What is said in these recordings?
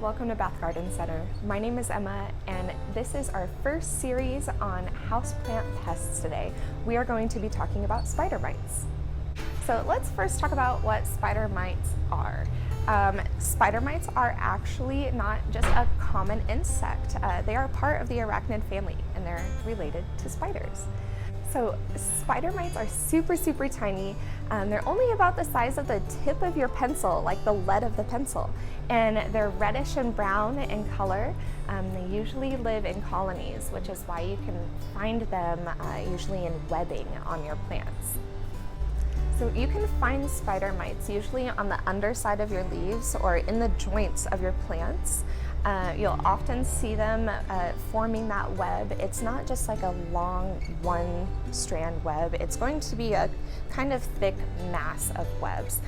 welcome to Bath Garden Center. My name is Emma, and this is our first series on houseplant pests today. We are going to be talking about spider mites. So let's first talk about what spider mites are. Spider mites are actually not just a common insect. They are part of the arachnid family, and they're related to spiders. So spider mites are super tiny. They're only about the size of the tip of your pencil, like the lead of the pencil. And they're reddish and brown in color. They usually live in colonies, which is why you can find them usually in webbing on your plants. So you can find spider mites usually on the underside of your leaves or in the joints of your plants. You'll often see them forming that web. It's not just like a long one strand web. It's going to be a kind of thick mass of webs.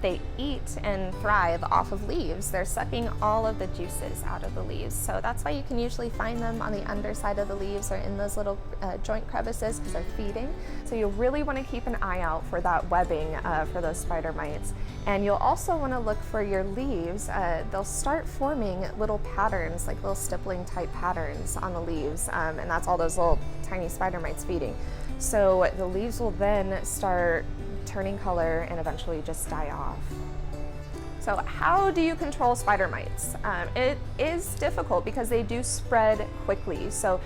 They eat and thrive off of leaves. They're sucking all of the juices out of the leaves. So that's why you can usually find them on the underside of the leaves or in those little joint crevices because they're feeding. So you'll really want to keep an eye out for that webbing for those spider mites. And you'll also want to look for your leaves. They'll start forming little patterns, like little stippling type patterns on the leaves, and that's all those little tiny spider mites feeding. So the leaves will then start turning color and eventually just die off. So how do you control spider mites? It is difficult because they do spread quickly. So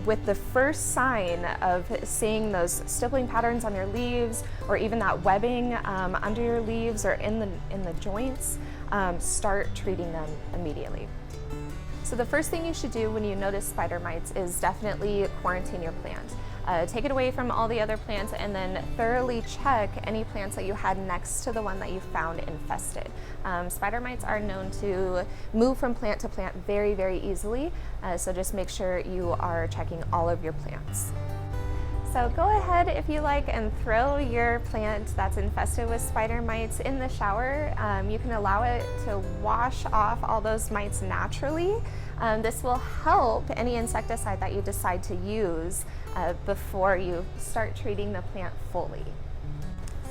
with the first sign of seeing those stippling patterns on your leaves, or even that webbing under your leaves or in the joints, start treating them immediately. So the first thing you should do when you notice spider mites is definitely quarantine your plant. Take it away from all the other plants and then thoroughly check any plants that you had next to the one that you found infested. Spider mites are known to move from plant to plant very easily, so just make sure you are checking all of your plants. So go ahead, if you like, and throw your plant that's infested with spider mites in the shower. You can allow it to wash off all those mites naturally. This will help any insecticide that you decide to use before you start treating the plant fully.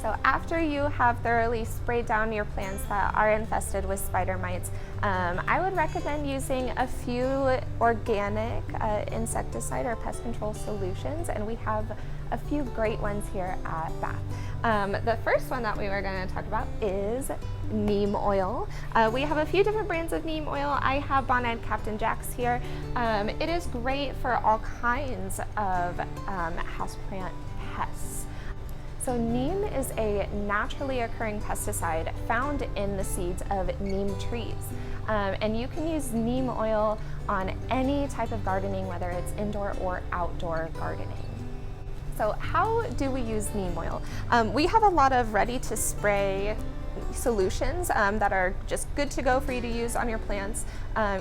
So after you have thoroughly sprayed down your plants that are infested with spider mites, I would recommend using a few organic insecticide or pest control solutions, and we have a few great ones here at Bath. The first one that we were going to talk about is Neem Oil. We have a few different brands of Neem Oil. I have Bonnet Captain Jack's here. It is great for all kinds of houseplant pests. So neem is a naturally occurring pesticide found in the seeds of neem trees. And you can use neem oil on any type of gardening, whether it's indoor or outdoor gardening. So how do we use neem oil? We have a lot of ready to spray solutions that are just good to go for you to use on your plants.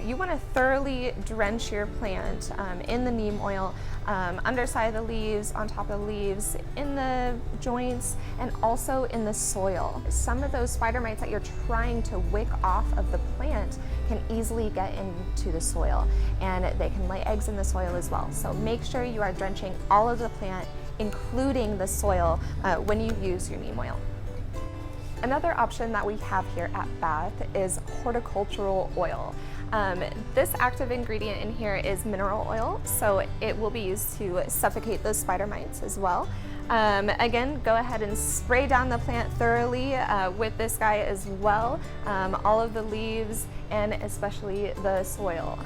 You want to thoroughly drench your plant in the neem oil, underside of the leaves, on top of the leaves, in the joints, and also in the soil. Some of those spider mites that you're trying to wick off of the plant can easily get into the soil, and they can lay eggs in the soil as well. So make sure you are drenching all of the plant, including the soil, when you use your neem oil. Another option that we have here at Bath is horticultural oil. This active ingredient in here is mineral oil, so it will be used to suffocate those spider mites as well. Again, go ahead and spray down the plant thoroughly with this guy as well, all of the leaves and especially the soil.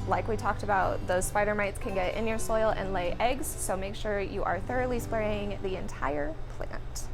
Like we talked about, those spider mites can get in your soil and lay eggs, so make sure you are thoroughly spraying the entire plant.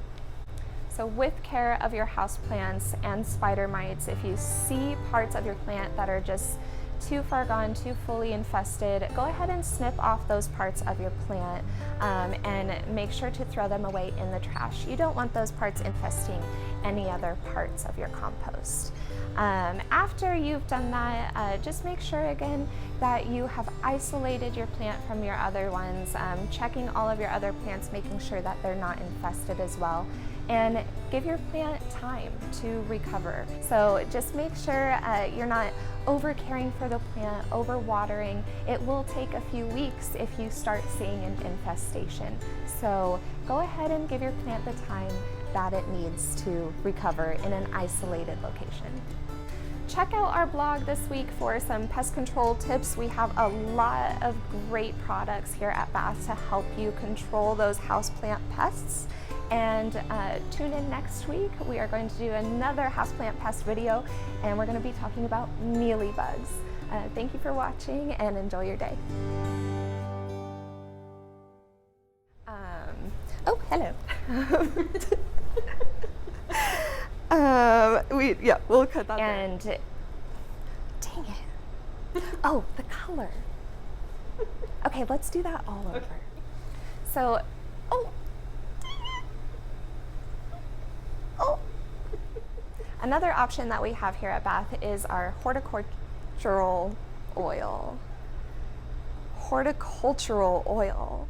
So with care of your houseplants and spider mites, if you see parts of your plant that are just too far gone, too fully infested, go ahead and snip off those parts of your plant and make sure to throw them away in the trash. You don't want those parts infesting any other parts of your compost. After you've done that, just make sure again that you have isolated your plant from your other ones, checking all of your other plants, making sure that they're not infested as well. And give your plant time to recover. So just make sure you're not over caring for the plant, over watering. It will take a few weeks if you start seeing an infestation. So go ahead and give your plant the time that it needs to recover in an isolated location. check out our blog this week for some pest control tips. We have a lot of great products here at Bath to help you control those houseplant pests. And tune in next week. We are going to do another houseplant pest video, and we're going to be talking about mealybugs. Thank you for watching, and enjoy your day. Oh, hello. We'll cut that. And dang it. Oh, the color. Okay, let's do that all over. So, another option that we have here at Bath is our horticultural oil. Horticultural oil.